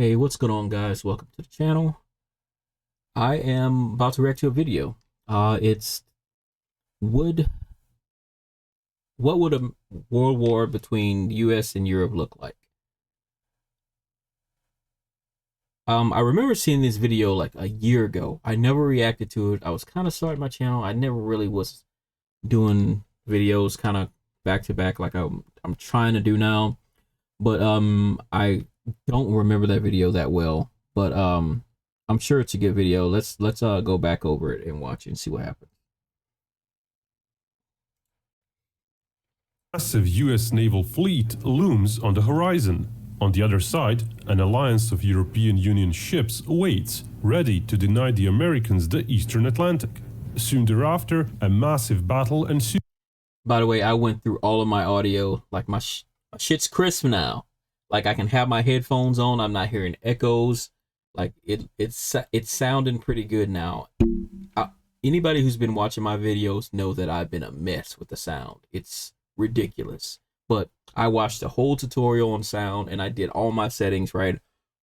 Hey, what's going on, guys? Welcome to the channel. I am about to react to a video. It's would what would a world war between the US and Europe look like? I remember seeing this video like a year ago. I never reacted to it. I was kind of starting my channel. I never really was doing videos kind of back to back like I'm trying to do now. But I don't remember that video that well. But I'm sure it's a good video. Let's go back over it and watch it and see what happens. Massive US naval fleet looms on the horizon. On the other side, an alliance of European Union ships waits, ready to deny the Americans the Eastern Atlantic. Soon thereafter, a massive battle ensues. By the way, I went through all of my audio. Like my shit's crisp now. Like I can have my headphones on. I'm not hearing echoes. Like it's sounding pretty good now. Anybody who's been watching my videos know that I've been a mess with the sound. It's ridiculous. But I watched the whole tutorial on sound and I did all my settings right.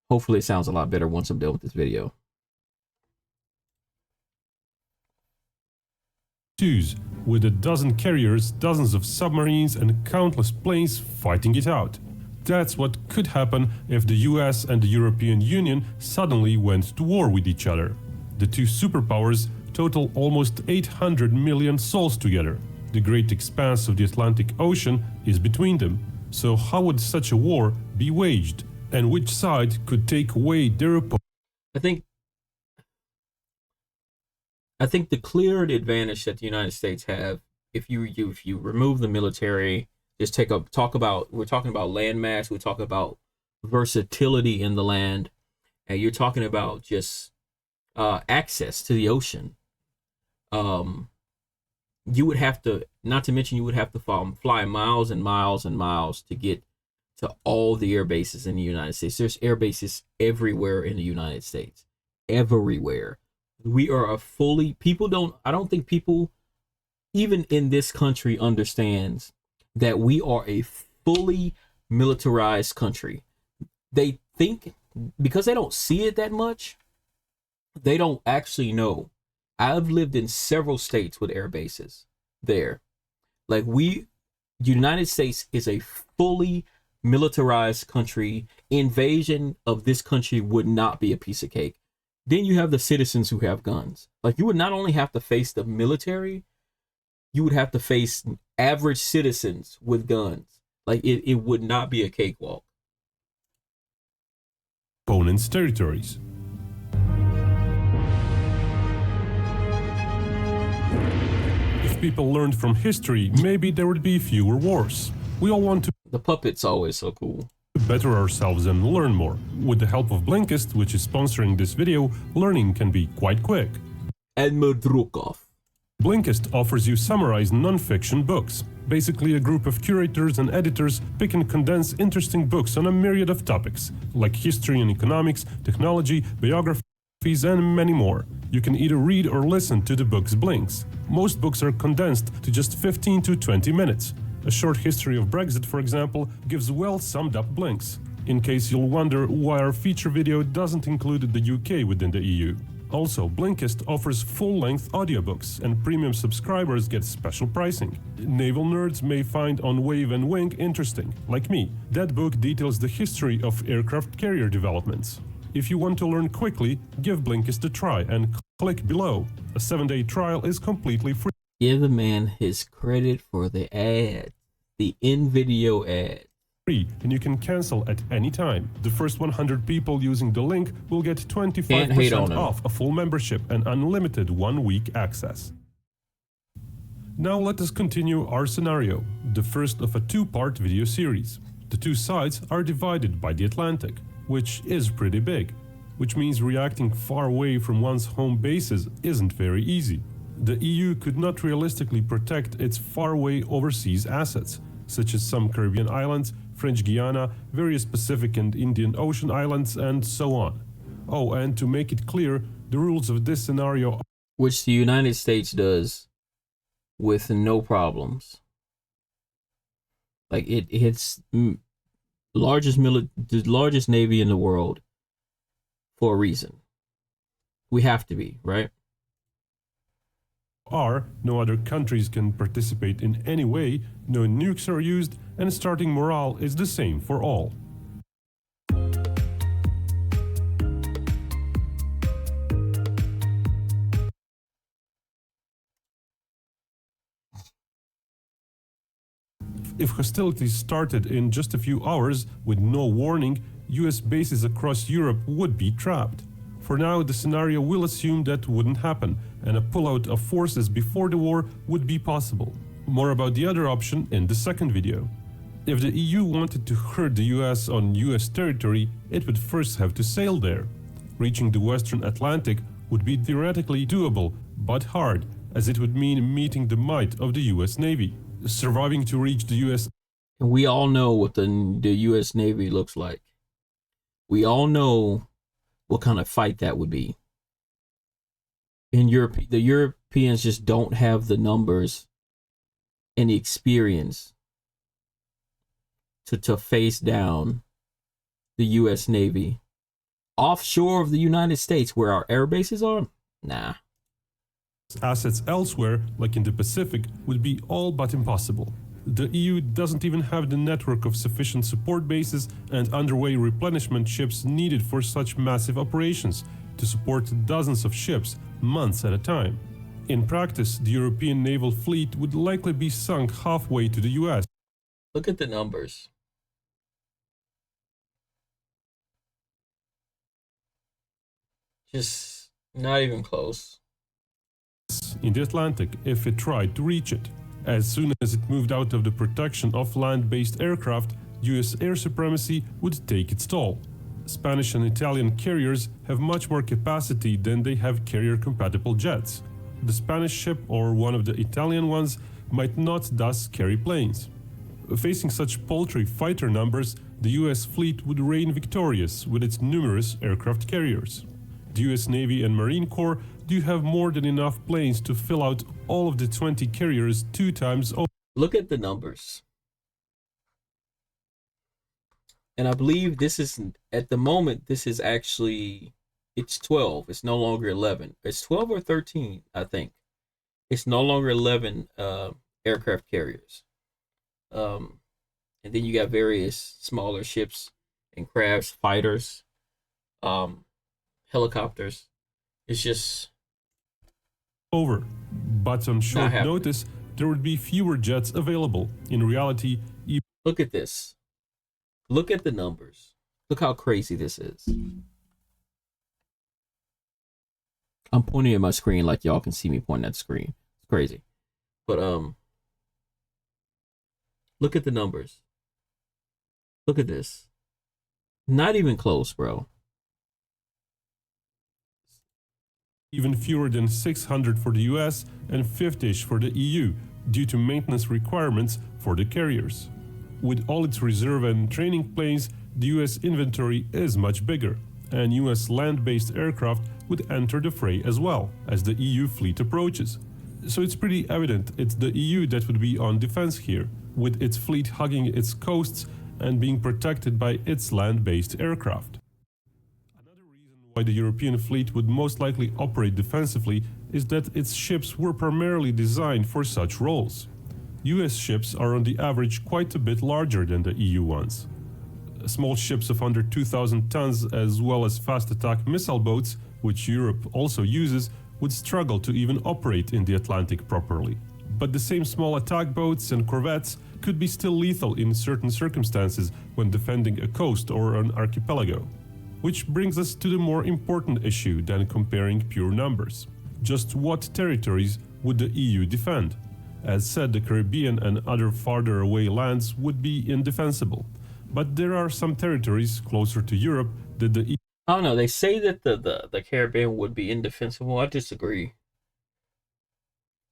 Hopefully it sounds a lot better once I'm done with this video. With a dozen carriers, dozens of submarines and countless planes fighting it out. That's what could happen if the US and the European Union suddenly went to war with each other. The two superpowers total almost 800 million souls together. The great expanse of the Atlantic Ocean is between them. So how would such a war be waged? And which side could take away their opponent? I think the clear advantage that the United States have, if you remove the military, just we're talking about land mass, we're talking about versatility in the land, and you're talking about just access to the ocean. You would have to, not to mention you would have to fly miles and miles and miles to get to all the air bases in the United States. There's air bases everywhere in the United States. Everywhere. We are I don't think people, even in this country, understands that we are a fully militarized country. They think, because they don't see it that much, they don't actually know. I've lived in several states with air bases there. Like the United States is a fully militarized country. Invasion of this country would not be a piece of cake. Then you have the citizens who have guns. Like you would not only have to face the military, you would have to face average citizens with guns. Like it would not be a cakewalk. Opponents' territories. If people learned from history, maybe there would be fewer wars. We all want to. The puppet's always so cool. Better ourselves and learn more. With the help of Blinkist, which is sponsoring this video, learning can be quite quick. Elmer Drukov. Blinkist offers you summarized non-fiction books. Basically a group of curators and editors pick and condense interesting books on a myriad of topics, like history and economics, technology, biographies, and many more. You can either read or listen to the book's blinks. Most books are condensed to just 15 to 20 minutes. A short history of Brexit, for example, gives well summed up blinks, in case you'll wonder why our feature video doesn't include the UK within the EU. Also, Blinkist offers full-length audiobooks, and premium subscribers get special pricing. Naval nerds may find On Wave and Wing interesting, like me. That book details the history of aircraft carrier developments. If you want to learn quickly, give Blinkist a try and click below. A 7-day trial is completely free. Give the man his credit for the ad. The in-video ad. And you can cancel at any time. The first 100 people using the link will get 25% off a full membership and unlimited 1-week access. Now let us continue our scenario, the first of a 2-part video series. The two sides are divided by the Atlantic, which is pretty big, which means reacting far away from one's home bases isn't very easy. The EU could not realistically protect its faraway overseas assets, such as some Caribbean islands, French Guiana, various Pacific and Indian Ocean islands, and so on. Oh, and to make it clear, the rules of this scenario, which the United States does with no problems. Like it's the largest navy in the world. for a reason. We have to be, right? No other countries can participate in any way, no nukes are used, and starting morale is the same for all. If hostilities started in just a few hours with no warning, US bases across Europe would be trapped. For now, the scenario will assume that wouldn't happen, and a pullout of forces before the war would be possible. More about the other option in the second video. If the EU wanted to hurt the US on US territory, it would first have to sail there. Reaching the Western Atlantic would be theoretically doable, but hard, as it would mean meeting the might of the US Navy. Surviving to reach the US. And we all know what the US Navy looks like. We all know what kind of fight that would be. In Europe, the Europeans just don't have the numbers and the experience to face down the US Navy offshore of the United States where our air bases are. Nah. Assets elsewhere, like in the Pacific, would be all but impossible. The EU doesn't even have the network of sufficient support bases and underway replenishment ships needed for such massive operations to support dozens of ships months at a time. In practice, the European naval fleet would likely be sunk halfway to the US. Look at the numbers. Just not even close. In the Atlantic if it tried to reach it. As soon as it moved out of the protection of land-based aircraft, US air supremacy would take its toll. Spanish and Italian carriers have much more capacity than they have carrier-compatible jets. The Spanish ship or one of the Italian ones might not thus carry planes. Facing such paltry fighter numbers, the US fleet would reign victorious with its numerous aircraft carriers. The US Navy and Marine Corps do have more than enough planes to fill out all of the 20 carriers 2 times over. Look at the numbers. And I believe this is, at the moment, this is actually, it's 12. It's no longer 11. It's 12 or 13, I think. It's no longer 11 aircraft carriers. And then you got various smaller ships and crafts, fighters, helicopters. It's just over. But on short notice, there would be fewer jets available. In reality, look at this. Look at the numbers. Look how crazy this is. I'm pointing at my screen like y'all can see me pointing at the screen. It's crazy. But look at the numbers. Look at this. Not even close, bro. Even fewer than 600 for the US and 50ish for the EU due to maintenance requirements for the carriers. With all its reserve and training planes, the US inventory is much bigger, and US land-based aircraft would enter the fray as well as the EU fleet approaches. So it's pretty evident it's the EU that would be on defense here, with its fleet hugging its coasts and being protected by its land-based aircraft. Another reason why the European fleet would most likely operate defensively is that its ships were primarily designed for such roles. US ships are on the average quite a bit larger than the EU ones. Small ships of under 2,000 tons as well as fast attack missile boats, which Europe also uses, would struggle to even operate in the Atlantic properly. But the same small attack boats and corvettes could be still lethal in certain circumstances when defending a coast or an archipelago. Which brings us to the more important issue than comparing pure numbers. Just what territories would the EU defend? As said, the Caribbean and other farther away lands would be indefensible. But there are some territories closer to Europe that the EU... I don't know, they say that the Caribbean would be indefensible. I disagree.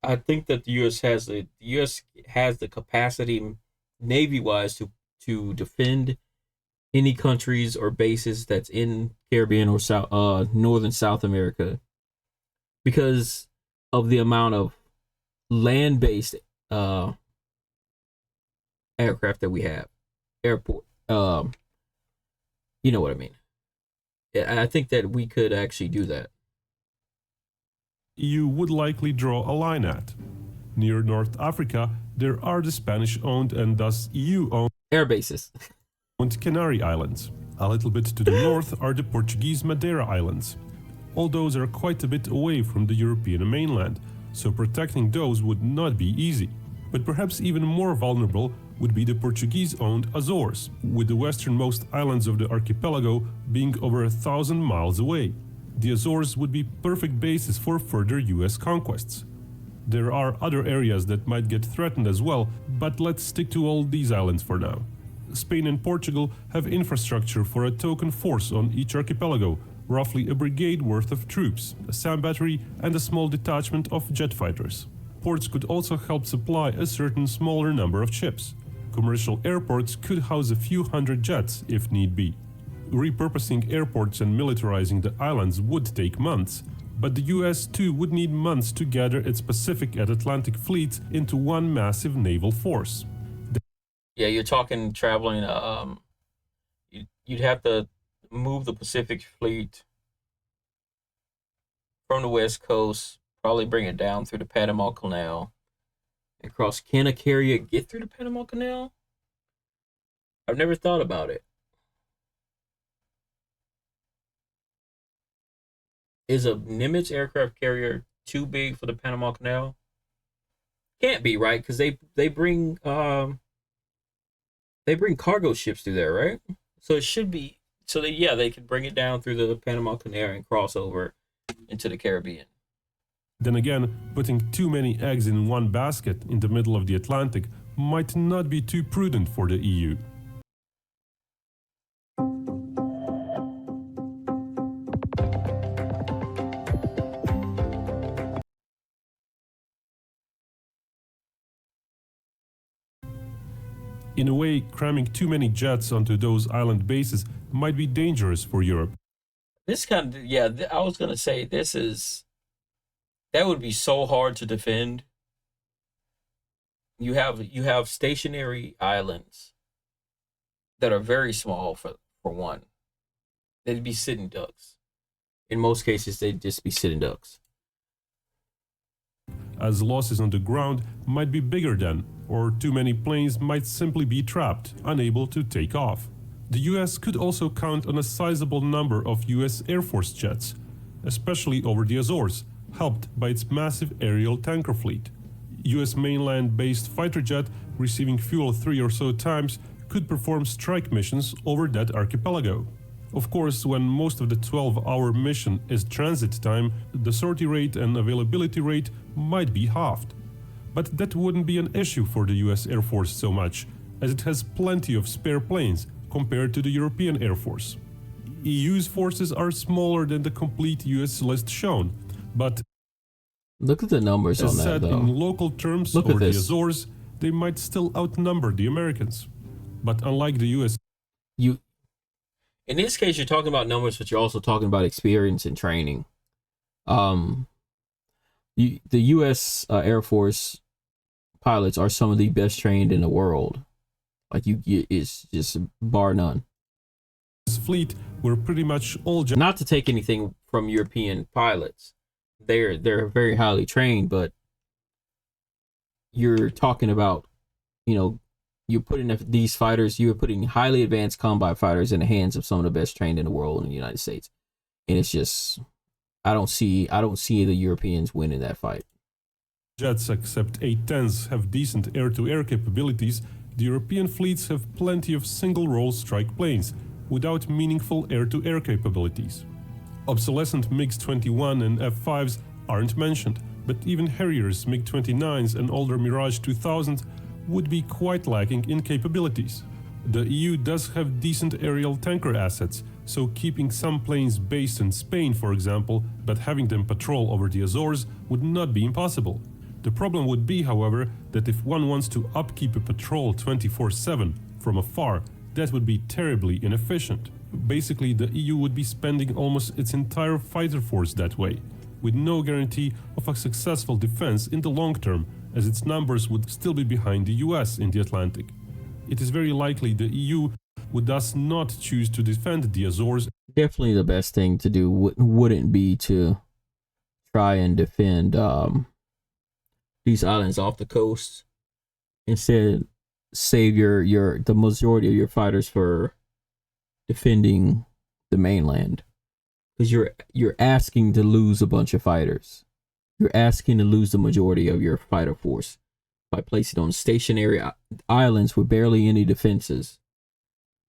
I think that the US has the capacity navy-wise to defend any countries or bases that's in Caribbean or northern South America because of the amount of land-based aircraft that we have. You know what I mean. I think that we could actually do that. EU would likely draw a line at. Near North Africa, there are the Spanish-owned and thus EU-owned Air bases. Canary Islands. A little bit to the north are the Portuguese Madeira Islands. All those are quite a bit away from the European mainland, so protecting those would not be easy. But perhaps even more vulnerable would be the Portuguese-owned Azores, with the westernmost islands of the archipelago being over 1,000 miles away. The Azores would be perfect basis for further US conquests. There are other areas that might get threatened as well, but let's stick to all these islands for now. Spain and Portugal have infrastructure for a token force on each archipelago, roughly a brigade worth of troops, a SAM battery and a small detachment of jet fighters. Ports could also help supply a certain smaller number of ships. Commercial airports could house a few hundred jets if need be. Repurposing airports and militarizing the islands would take months, but the US too would need months to gather its Pacific and Atlantic fleets into one massive naval force. Yeah, you're talking traveling. You'd have to move the Pacific Fleet from the West Coast, probably bring it down through the Panama Canal, and cross. Can a carrier get through the Panama Canal? I've never thought about it. Is a Nimitz aircraft carrier too big for the Panama Canal? Can't be, right? Because they bring cargo ships through there, right? So it should be. So they could bring it down through the Panama Canal and cross over into the Caribbean. Then again, putting too many eggs in one basket in the middle of the Atlantic might not be too prudent for the EU. In a way, cramming too many jets onto those island bases might be dangerous for Europe. This kind of, yeah, I was gonna say that would be so hard to defend. You have stationary islands that are very small for one. They'd be sitting ducks. In most cases, they'd just be sitting ducks. As losses on the ground might be bigger than, or too many planes might simply be trapped, unable to take off. The US could also count on a sizable number of US Air Force jets, especially over the Azores, helped by its massive aerial tanker fleet. US mainland-based fighter jet receiving fuel 3 or so times could perform strike missions over that archipelago. Of course, when most of the 12-hour mission is transit time, the sortie rate and availability rate might be halved. But that wouldn't be an issue for the US Air Force so much, as it has plenty of spare planes compared to the European Air Force. EU's forces are smaller than the complete US list shown, but look at the numbers on as that, said though. in local terms Look at over the this. Azores, they might still outnumber the Americans. But unlike the US, In this case, you're talking about numbers, but you're also talking about experience and training. The U.S. Air Force pilots are some of the best trained in the world. Like it's just bar none. fleet were pretty much all Not to take anything from European pilots, they're very highly trained, but you're talking about, you're putting these fighters, you're putting highly advanced combat fighters in the hands of some of the best trained in the world in the United States, and it's just I don't see the Europeans winning that fight. jets, except A-10s, have decent air-to-air capabilities. The European fleets have plenty of single-role strike planes without meaningful air-to-air capabilities. Obsolescent MiG-21 and F-5s aren't mentioned, but even Harriers, MiG-29s and older Mirage 2000 would be quite lacking in capabilities. The EU does have decent aerial tanker assets, so keeping some planes based in Spain, for example, but having them patrol over the Azores would not be impossible. The problem would be, however, that if one wants to upkeep a patrol 24/7 from afar, that would be terribly inefficient. Basically, the EU would be spending almost its entire fighter force that way, with no guarantee of a successful defense in the long term, as its numbers would still be behind the US in the Atlantic. It is very likely the EU would thus not choose to defend the Azores. Definitely the best thing to do wouldn't be to try and defend these islands off the coast. Instead, save the majority of your fighters for defending the mainland, because you're asking to lose a bunch of fighters. You're asking to lose the majority of your fighter force by placing on stationary islands with barely any defenses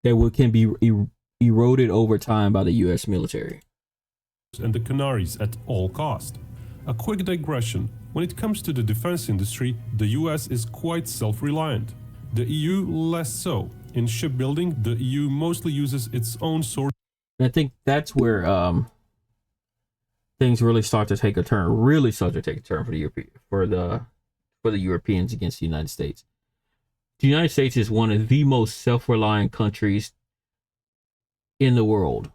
that can be eroded over time by the U.S. military. And the Canaries at all cost. A quick digression. When it comes to the defense industry, the US is quite self-reliant. The EU less so. In shipbuilding, the EU mostly uses its own source. And I think that's where things really start to take a turn. Really start to take a turn for the Europeans against the United States. The United States is one of the most self-reliant countries in the world.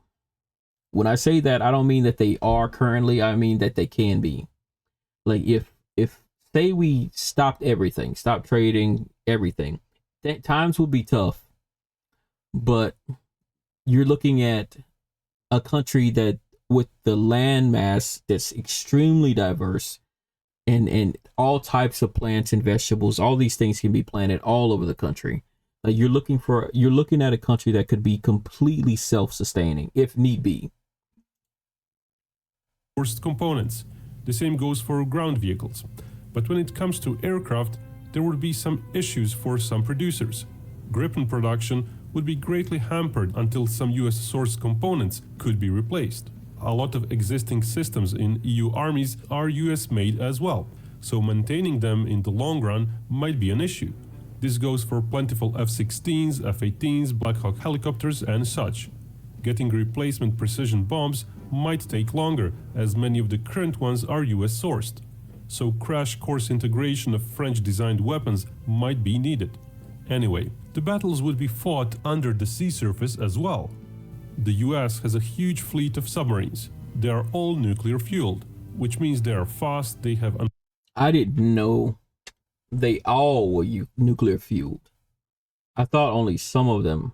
When I say that, I don't mean that they are currently, I mean that they can be. Like if say we stopped everything, stopped trading everything, that times would be tough. But you're looking at a country that with the land mass that's extremely diverse, and all types of plants and vegetables, all these things can be planted all over the country. Like you're looking at a country that could be completely self-sustaining if need be. Sourced components. The same goes for ground vehicles. But when it comes to aircraft, there would be some issues for some producers. Gripen production would be greatly hampered until some US sourced components could be replaced. A lot of existing systems in EU armies are US made as well, so maintaining them in the long run might be an issue. This goes for plentiful F-16s, F-18s, Black Hawk helicopters and such. Getting replacement precision bombs might take longer, as many of the current ones are US sourced. So crash course integration of French designed weapons might be needed. Anyway, the battles would be fought under the sea surface as well. The US has a huge fleet of submarines. They are all nuclear fueled, which means they are fast, they have... I didn't know they all were nuclear fueled. I thought only some of them,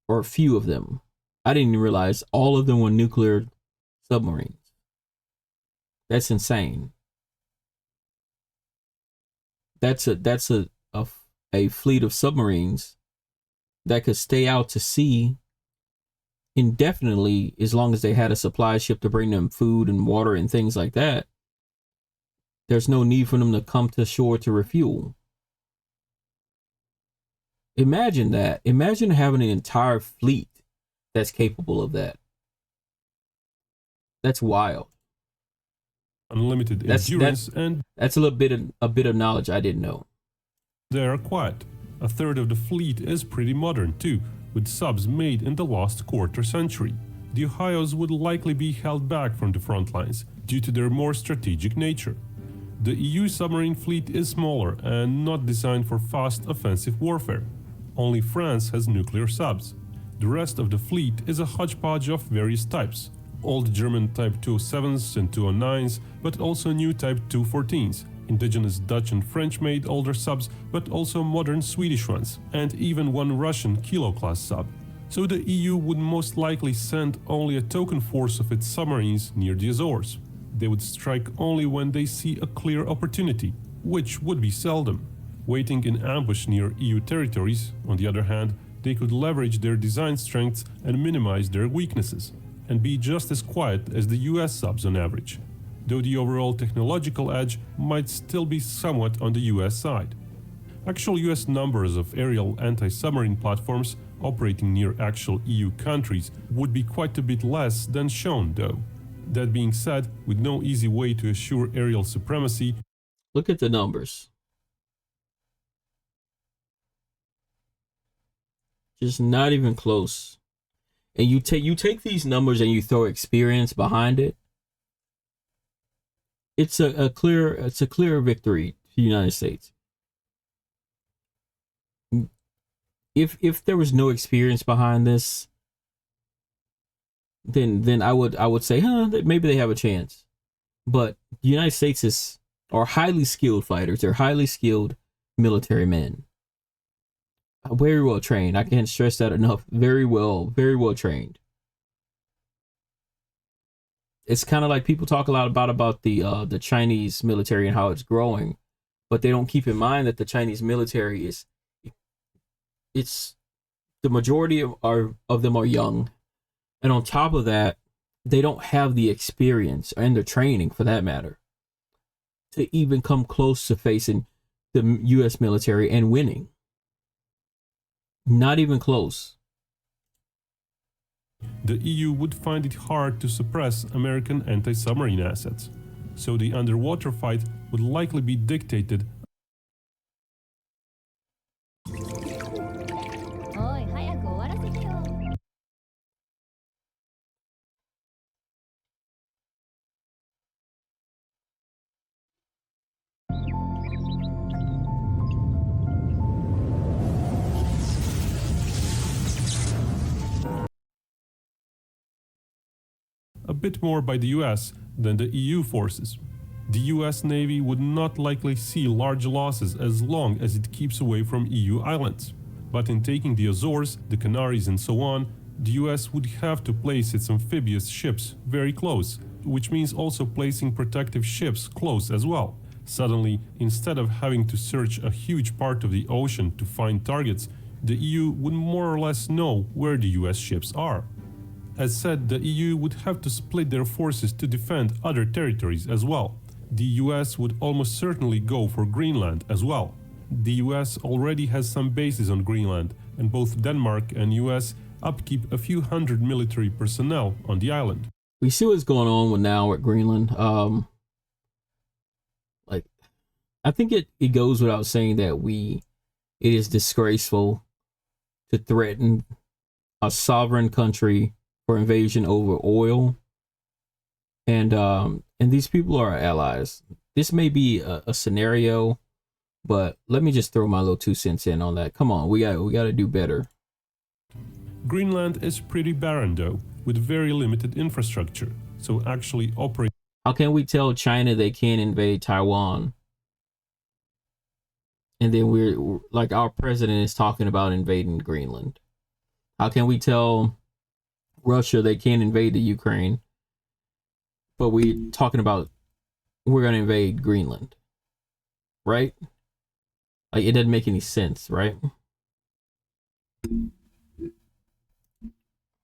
or a few of them. I didn't realize all of them were nuclear submarines. That's insane. That's a fleet of submarines that could stay out to sea indefinitely as long as they had a supply ship to bring them food and water and things like that. There's no need for them to come to shore to refuel. Imagine that. Imagine having an entire fleet that's capable of that. That's wild. Unlimited endurance, and that's a bit of knowledge I didn't know. They are quiet. A third of the fleet is pretty modern too, with subs made in the last quarter century. The Ohios would likely be held back from the front lines due to their more strategic nature. The EU submarine fleet is smaller and not designed for fast offensive warfare. Only France has nuclear subs. The rest of the fleet is a hodgepodge of various types. Old German Type 207s and 209s, but also new Type 214s. Indigenous Dutch and French-made older subs, but also modern Swedish ones, and even one Russian Kilo-class sub. So the EU would most likely send only a token force of its submarines near the Azores. They would strike only when they see a clear opportunity, which would be seldom. Waiting in ambush near EU territories, on the other hand, they could leverage their design strengths and minimize their weaknesses, and be just as quiet as the US subs on average, though the overall technological edge might still be somewhat on the US side. Actual US numbers of aerial anti-submarine platforms operating near actual EU countries would be quite a bit less than shown though. That being said, with no easy way to assure aerial supremacy... Look at the numbers. Just not even close. And you take these numbers and you throw experience behind it. It's a clear victory for the United States. If there was no experience behind this, then I would say, maybe they have a chance. But the United States are highly skilled fighters. They're highly skilled military men. Very well trained. I can't stress that enough. Very well trained. It's kind of like people talk a lot about the Chinese military and how it's growing, but they don't keep in mind that the Chinese military is it's the majority of them are young, and on top of that, they don't have the experience and the training, for that matter, to even come close to facing the U.S. military and winning. Not even close. The EU would find it hard to suppress American anti-submarine assets, so the underwater fight would likely be dictated a bit more by the US than the EU forces. The US Navy would not likely see large losses as long as it keeps away from EU islands. But in taking the Azores, the Canaries and so on, the US would have to place its amphibious ships very close, which means also placing protective ships close as well. Suddenly, instead of having to search a huge part of the ocean to find targets, the EU would more or less know where the US ships are. As said, the EU would have to split their forces to defend other territories as well. The US would almost certainly go for Greenland as well. The US already has some bases on Greenland, and both Denmark and US upkeep a few hundred military personnel on the island. We see what's going on with now at Greenland. Like, I think it goes without saying that it is disgraceful to threaten a sovereign country for invasion over oil, and these people are our allies. This may be a scenario, but let me just throw my little 2 cents in on that. Come on, we got to do better. Greenland is pretty barren though, with very limited infrastructure, so actually operate. How can we tell China they can't invade Taiwan? And then we're like, our president is talking about invading Greenland. How can we tell Russia they can't invade the Ukraine, but we're talking about we're going to invade Greenland, right? Like, it doesn't make any sense, right?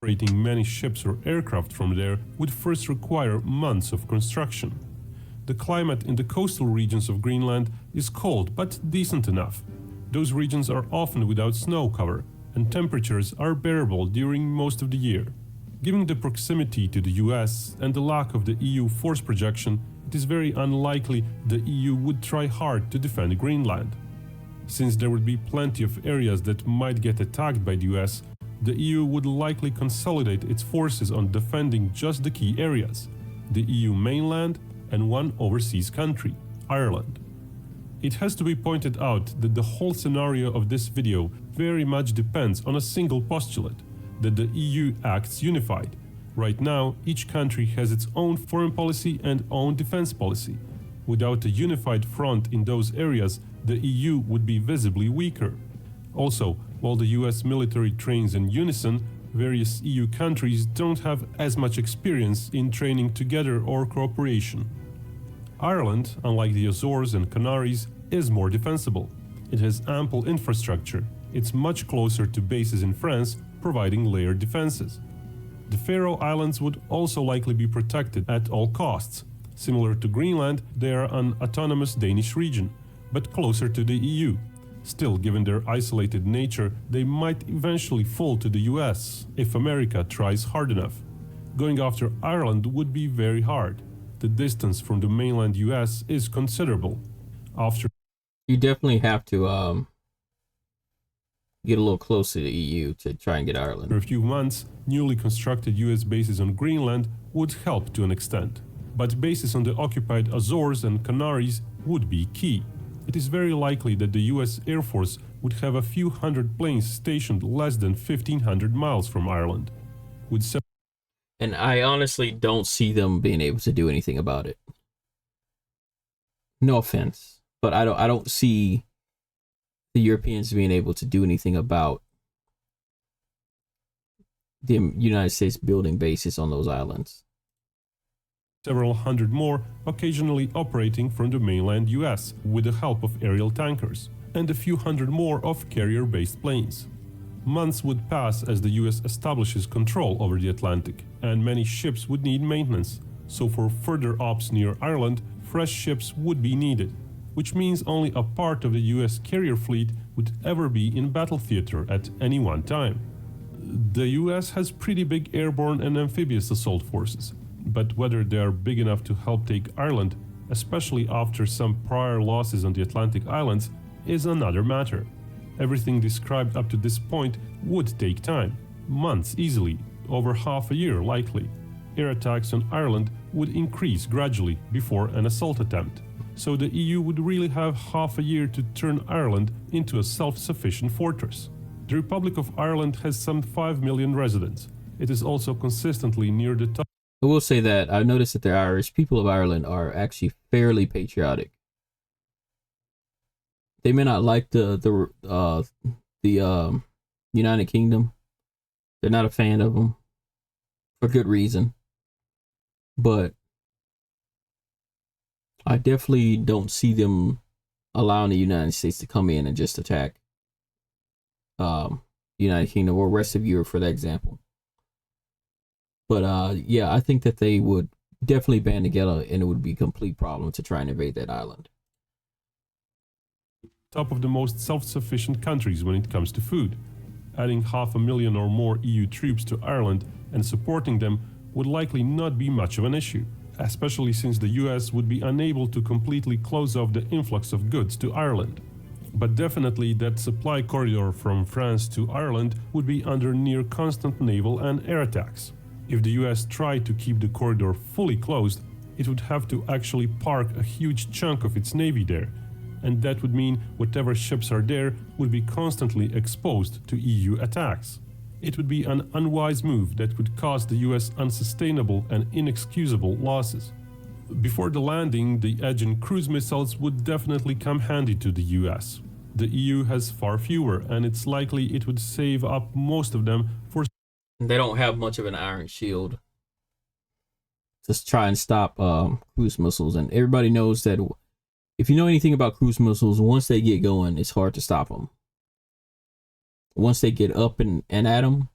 Operating many ships or aircraft from there would first require months of construction. The climate in the coastal regions of Greenland is cold but decent enough. Those regions are often without snow cover, and temperatures are bearable during most of the year. Given the proximity to the US and the lack of the EU force projection, it is very unlikely the EU would try hard to defend Greenland. Since there would be plenty of areas that might get attacked by the US, the EU would likely consolidate its forces on defending just the key areas, the EU mainland and one overseas country, Ireland. It has to be pointed out that the whole scenario of this video very much depends on a single postulate, that the EU acts unified. Right now, each country has its own foreign policy and own defense policy. Without a unified front in those areas, the EU would be visibly weaker. Also, while the US military trains in unison, various EU countries don't have as much experience in training together or cooperation. Ireland, unlike the Azores and Canaries, is more defensible. It has ample infrastructure. It's much closer to bases in France, providing layered defenses. The Faroe Islands would also likely be protected at all costs. Similar to Greenland, they are an autonomous Danish region, but closer to the EU. Still, given their isolated nature, they might eventually fall to the US if America tries hard enough. Going after Ireland would be very hard. The distance from the mainland US is considerable. You definitely have to get a little close to the EU to try and get Ireland. After a few months, newly constructed US bases on Greenland would help to an extent. But bases on the occupied Azores and Canaries would be key. It is very likely that the US Air Force would have a few hundred planes stationed less than 1,500 miles from Ireland. And I honestly don't see them being able to do anything about it. No offense, but I don't see the Europeans being able to do anything about the United States building bases on those islands. Several hundred more occasionally operating from the mainland US with the help of aerial tankers, and a few hundred more of carrier-based planes. Months would pass as the US establishes control over the Atlantic, and many ships would need maintenance, so for further ops near Ireland, fresh ships would be needed, which means only a part of the US carrier fleet would ever be in battle theater at any one time. The US has pretty big airborne and amphibious assault forces, but whether they are big enough to help take Ireland, especially after some prior losses on the Atlantic Islands, is another matter. Everything described up to this point would take time, months easily, over half a year likely. Air attacks on Ireland would increase gradually before an assault attempt, so the EU would really have half a year to turn Ireland into a self-sufficient fortress. The Republic of Ireland has some 5 million residents. It is also consistently near the top. I will say that I've noticed that the Irish people of Ireland are actually fairly patriotic. They may not like the United Kingdom. They're not a fan of them for good reason. But I definitely don't see them allowing the United States to come in and just attack United Kingdom or rest of Europe, for that example. But yeah, I think that they would definitely band together, and it would be a complete problem to try and invade that island. Top of the most self-sufficient countries when it comes to food. Adding 500,000 or more EU troops to Ireland and supporting them would likely not be much of an issue, especially since the US would be unable to completely close off the influx of goods to Ireland. But definitely that supply corridor from France to Ireland would be under near constant naval and air attacks. If the US tried to keep the corridor fully closed, it would have to actually park a huge chunk of its navy there, and that would mean whatever ships are there would be constantly exposed to EU attacks. It would be an unwise move that would cause the US unsustainable and inexcusable losses. Before the landing, the Aegean cruise missiles would definitely come handy to the US. The EU has far fewer, and it's likely it would save up most of them for... They don't have much of an iron shield to try and stop cruise missiles, and everybody knows that if you know anything about cruise missiles, once they get going, it's hard to stop them. Once they get up and at them,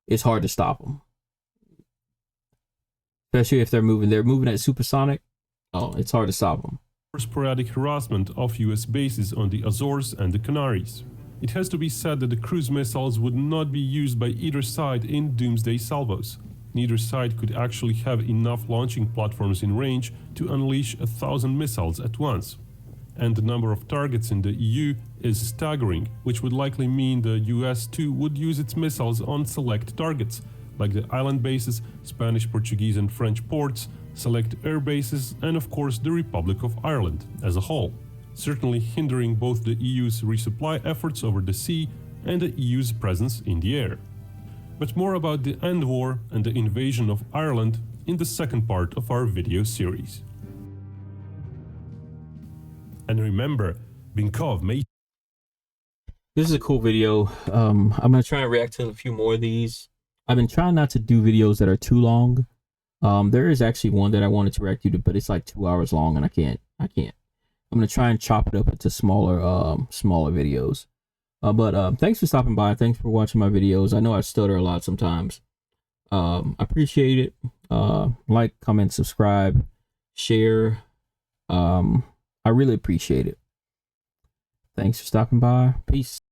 it's hard to stop them. Especially if they're moving at supersonic. Oh, it's hard to stop them. Sporadic harassment of US bases on the Azores and the Canaries. It has to be said that the cruise missiles would not be used by either side in doomsday salvos. Neither side could actually have enough launching platforms in range to unleash 1,000 missiles at once. And the number of targets in the EU is staggering, which would likely mean the US too would use its missiles on select targets, like the island bases, Spanish, Portuguese and French ports, select air bases, and of course the Republic of Ireland as a whole, certainly hindering both the EU's resupply efforts over the sea and the EU's presence in the air. But more about the end war and the invasion of Ireland in the second part of our video series. And remember, Binkov made... This is a cool video. I'm gonna try and react to a few more of these. I've been trying not to do videos that are too long. There is actually one that I wanted to react to, but it's like 2 hours long, and I can't. I'm gonna try and chop it up into smaller videos. But thanks for stopping by. Thanks for watching my videos. I know I stutter a lot sometimes. I appreciate it. Like, comment, subscribe, share. I really appreciate it. Thanks for stopping by. Peace.